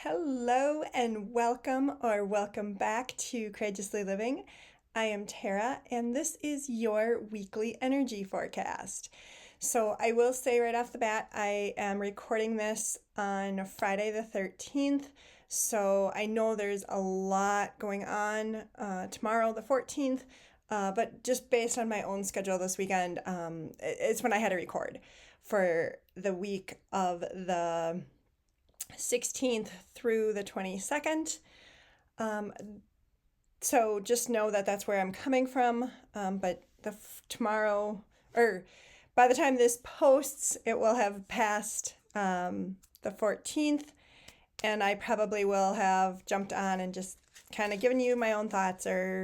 Hello and welcome back to Courageously Living. I am Tara and this is your weekly energy forecast. So I will say right off the bat, I am recording this on Friday the 13th. So I know there's a lot going on tomorrow the 14th, but just based on my own schedule this weekend, it's when I had to record for the week of the 16th through the 22nd. So just know that that's where I'm coming from. But tomorrow, or by the time this posts, it will have passed the 14th, and I probably will have jumped on and just kind of given you my own thoughts or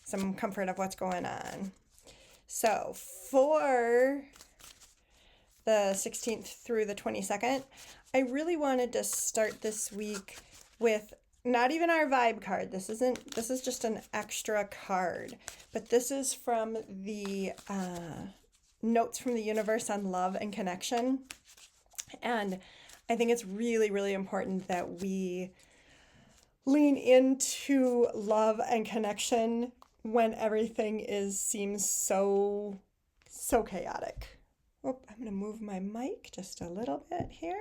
some comfort of what's going on. So for the 16th through the 22nd, I really wanted to start this week with not even our vibe card. This is just an extra card, but this is from the Notes from the Universe on Love and Connection. And I think it's really, really important that we lean into love and connection when everything seems so chaotic. Oh, I'm going to move my mic just a little bit here.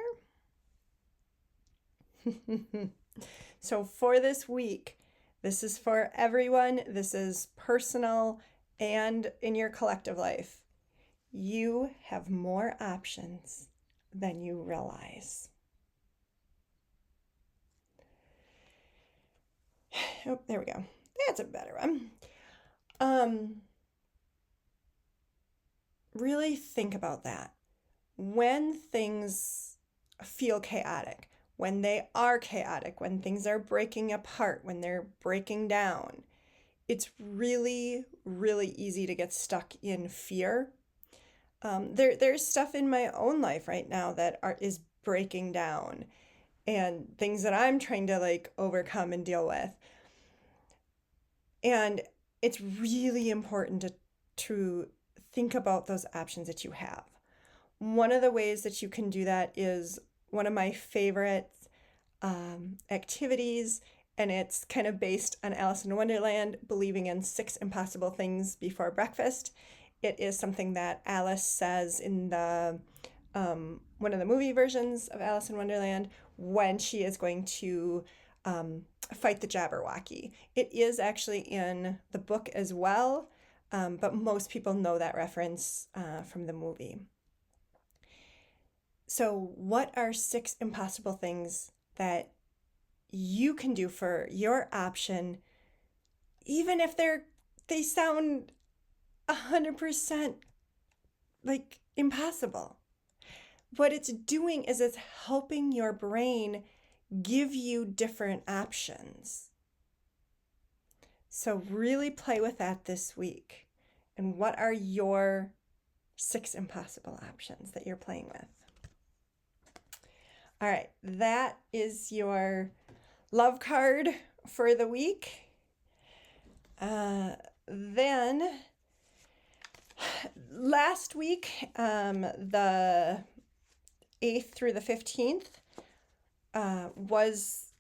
So for this week, this is for everyone. This is personal and in your collective life. You have more options than you realize. Oh, there we go. That's a better one. Really think about that. When things feel chaotic, when they are chaotic, when things are breaking apart, when they're breaking down, it's really, really easy to get stuck in fear. There's stuff in my own life right now that is breaking down and things that I'm trying to overcome and deal with. And it's really important to think about those options that you have. One of the ways that you can do that is one of my favorite activities, and it's kind of based on Alice in Wonderland, believing in 6 impossible things before breakfast. It is something that Alice says in the one of the movie versions of Alice in Wonderland when she is going to fight the Jabberwocky. It is actually in the book as well, but most people know that reference from the movie. So what are 6 impossible things that you can do for your option, even if they sound 100% like impossible? What it's doing is it's helping your brain give you different options. So really play with that this week. And what are your 6 impossible options that you're playing with? All right, that is your love card for the week. Then last week, the 8th through the 15th, was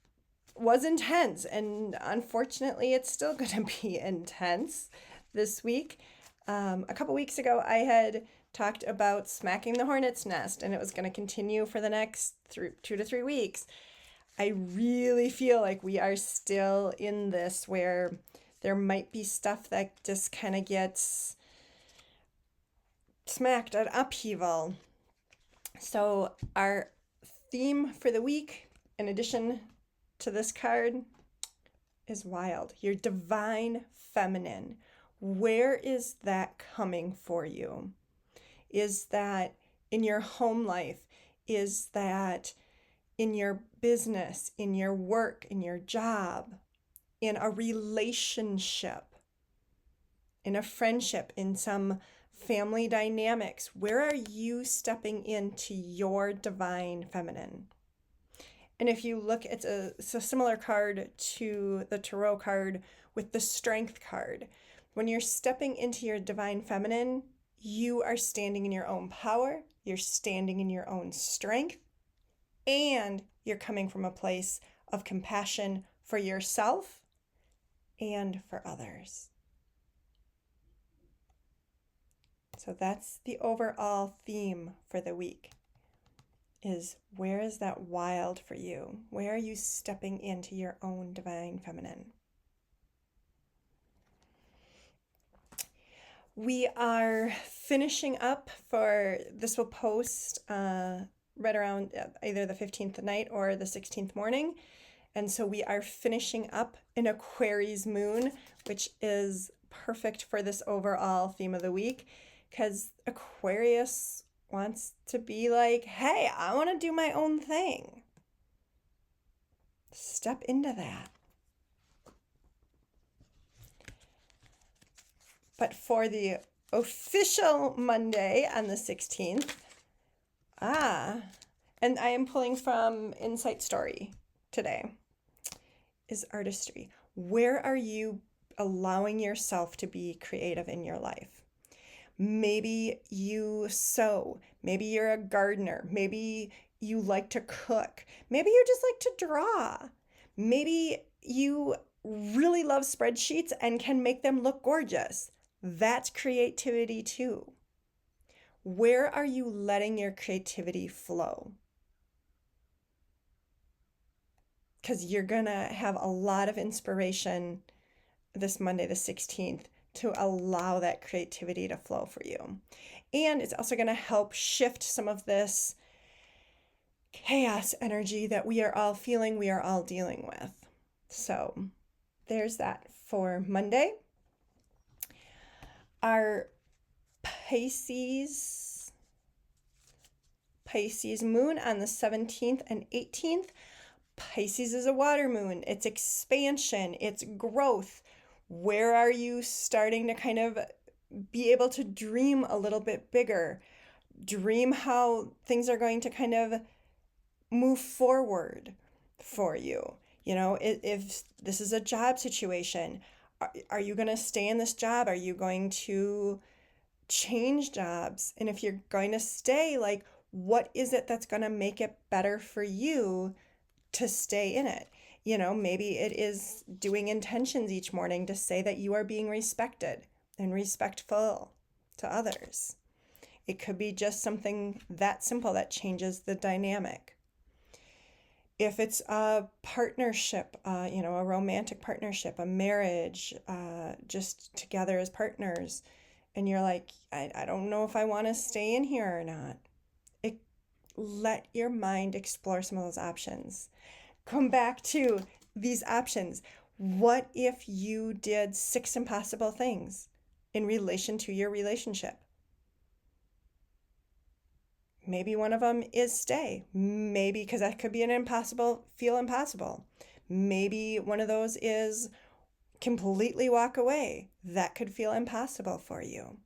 intense, and unfortunately it's still going to be intense this week. A couple weeks ago I had talked about smacking the hornet's nest, and it was going to continue for the next 2 to 3 weeks. I really feel like we are still in this where there might be stuff that just kind of gets smacked at upheaval. So our theme for the week, in addition to this card, is wild. Your divine feminine. Where is that coming for you? Is that in your home life? Is that in your business, in your work, in your job, in a relationship, in a friendship, in some family dynamics? Where are you stepping into your divine feminine? And if you look, it's a similar card to the tarot card with the strength card. When you're stepping into your divine feminine, you are standing in your own power, you're standing in your own strength, and you're coming from a place of compassion for yourself and for others. So that's the overall theme for the week, is where is that wild for you? Where are you stepping into your own divine feminine? We are finishing up this will post right around either the 15th night or the 16th morning. And so we are finishing up an Aquarius moon, which is perfect for this overall theme of the week, because Aquarius wants to be like, hey, I want to do my own thing. Step into that. But for the official Monday on the 16th, and I am pulling from Insight Story today, is artistry. Where are you allowing yourself to be creative in your life? Maybe you sew. Maybe you're a gardener. Maybe you like to cook. Maybe you just like to draw. Maybe you really love spreadsheets and can make them look gorgeous. That's creativity too. Where are you letting your creativity flow? Because you're going to have a lot of inspiration this Monday, the 16th, to allow that creativity to flow for you. And it's also going to help shift some of this chaos energy that we are all feeling, we are all dealing with. So there's that for Monday. Our Pisces moon on the 17th and 18th. Pisces is a water moon. It's expansion, it's growth. Where are you starting to kind of be able to dream a little bit bigger? Dream how things are going to kind of move forward for you. You know, if this is a job situation, are you going to stay in this job? Are you going to change jobs? And if you're going to stay, like, what is it that's going to make it better for you to stay in it? You know, maybe it is doing intentions each morning to say that you are being respected and respectful to others. It could be just something that simple that changes the dynamic. If it's a partnership, a romantic partnership, a marriage, just together as partners, and you're like, I don't know if I want to stay in here or not. Let your mind explore some of those options. Come back to these options. What if you did 6 impossible things in relation to your relationship? Maybe one of them is stay. Maybe, because that could be feel impossible. Maybe one of those is completely walk away. That could feel impossible for you.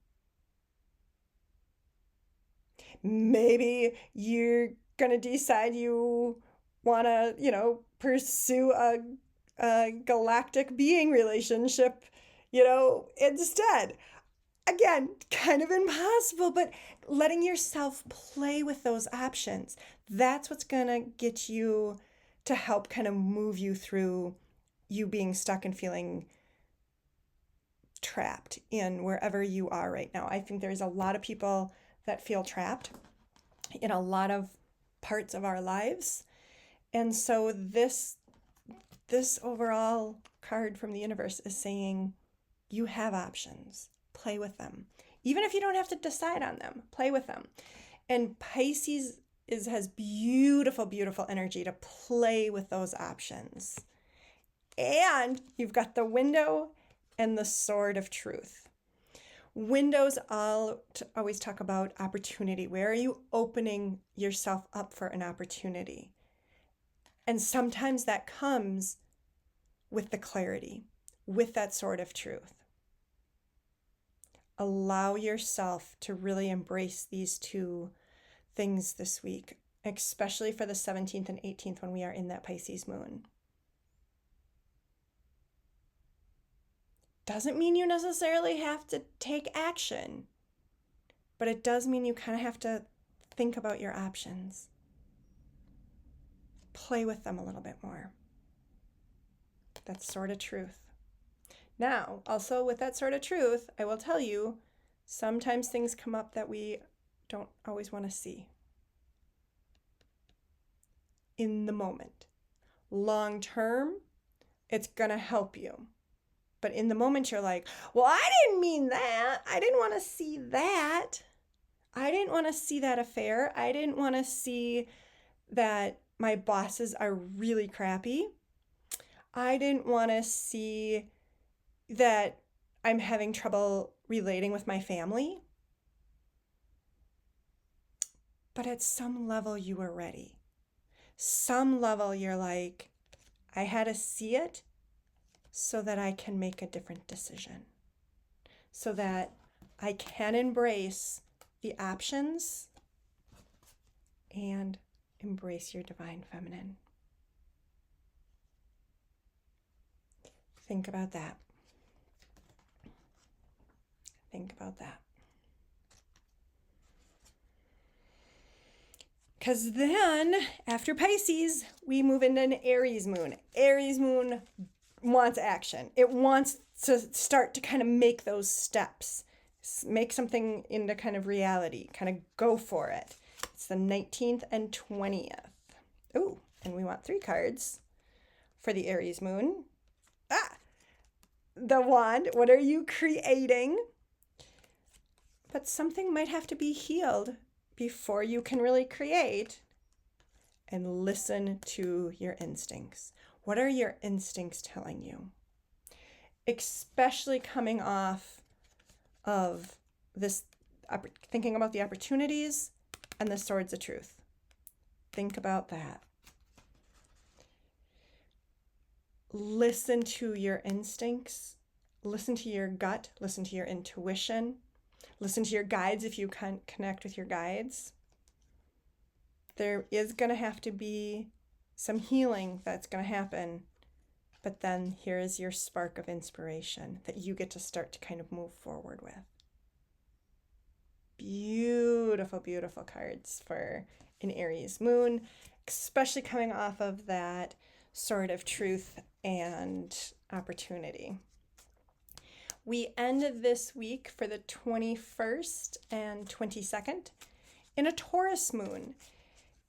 Maybe you're going to decide you want to, pursue a galactic being relationship, instead. Again, kind of impossible, but letting yourself play with those options, that's what's going to get you to help kind of move you through you being stuck and feeling trapped in wherever you are right now. I think there's a lot of people that feel trapped in a lot of parts of our lives. And so this overall card from the universe is saying you have options. Play with them. Even if you don't have to decide on them, play with them. And Pisces has beautiful, beautiful energy to play with those options. And you've got the window and the sword of truth. Windows always talk about opportunity. Where are you opening yourself up for an opportunity? And sometimes that comes with the clarity, with that sword of truth. Allow yourself to really embrace these two things this week, especially for the 17th and 18th when we are in that Pisces moon. Doesn't mean you necessarily have to take action, but it does mean you kind of have to think about your options. play with them a little bit more. That's sort of truth. Now, also with that sort of truth, I will tell you, sometimes things come up that we don't always want to see in the moment. Long term, it's going to help you. But in the moment, you're like, well, I didn't mean that. I didn't want to see that. I didn't want to see that affair. I didn't want to see that my bosses are really crappy. I didn't want to see that I'm having trouble relating with my family. But at some level, you were ready. Some level, you're like, I had to see it so that I can make a different decision, so that I can embrace the options and embrace your divine feminine. Think about that. Think about that. Because then, after Pisces, we move into an Aries moon. Aries moon wants action. It wants to start to kind of make those steps, make something into kind of reality, kind of go for it. It's the 19th and 20th. Ooh, and we want 3 cards for the Aries moon. The wand. What are you creating? But something might have to be healed before you can really create. And listen to your instincts. What are your instincts telling you? Especially coming off of this, thinking about the opportunities and the swords of truth. Think about that. Listen to your instincts. Listen to your gut. Listen to your intuition. Listen to your guides if you can't connect with your guides. There is going to have to be some healing that's going to happen. But then here is your spark of inspiration that you get to start to kind of move forward with. Beautiful, beautiful cards for an Aries moon, especially coming off of that sword of truth and opportunity. We ended this week for the 21st and 22nd in a Taurus moon.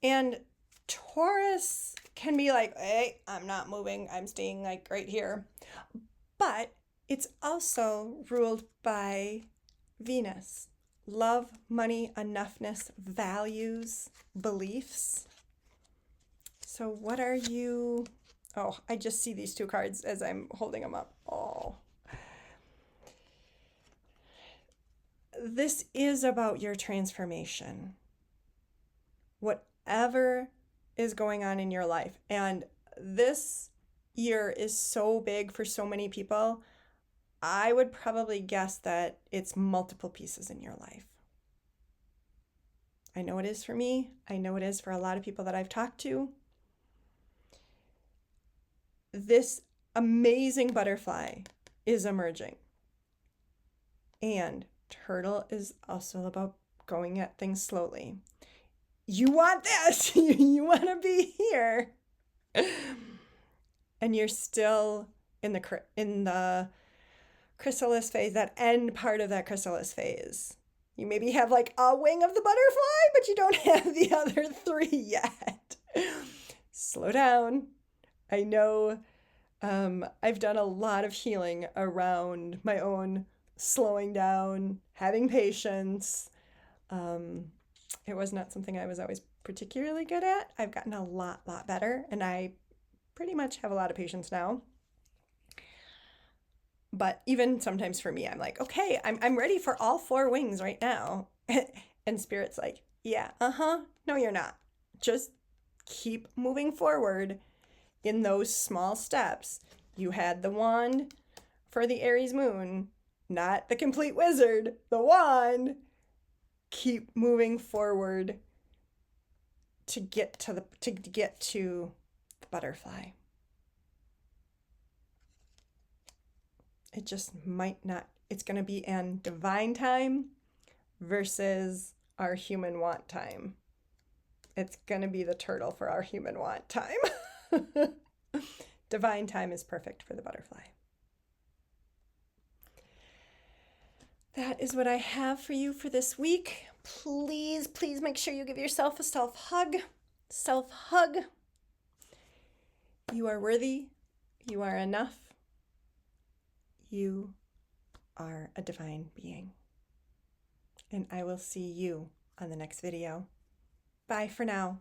And Taurus can be like, hey, I'm not moving. I'm staying like right here. But it's also ruled by Venus. Love, money, enoughness, values, beliefs. So what are you... Oh, I just see these 2 cards as I'm holding them up. Oh. This is about your transformation. Whatever is going on in your life. And this year is so big for so many people. I would probably guess that it's multiple pieces in your life. I know it is for me. I know it is for a lot of people that I've talked to. This amazing butterfly is emerging. And turtle is also about going at things slowly. You want this. You want to be here. And you're still in the chrysalis phase, that end part of that chrysalis phase. You maybe have like a wing of the butterfly, but you don't have the other 3 yet. Slow down. I know I've done a lot of healing around my own slowing down, having patience. It was not something I was always particularly good at. I've gotten a lot better, and I pretty much have a lot of patience now. But even sometimes for me, I'm like, okay, I'm ready for all 4 wings right now. And Spirit's like, yeah, no, you're not. Just keep moving forward in those small steps. You had the wand for the Aries moon, not the complete wizard, the wand. Keep moving forward to get to the butterfly. It just might not, it's going to be in divine time versus our human want time. It's going to be the turtle for our human want time. Divine time is perfect for the butterfly. That is what I have for you for this week. Please, please make sure you give yourself a self-hug. Self-hug. You are worthy. You are enough. You are a divine being. And I will see you on the next video. Bye for now.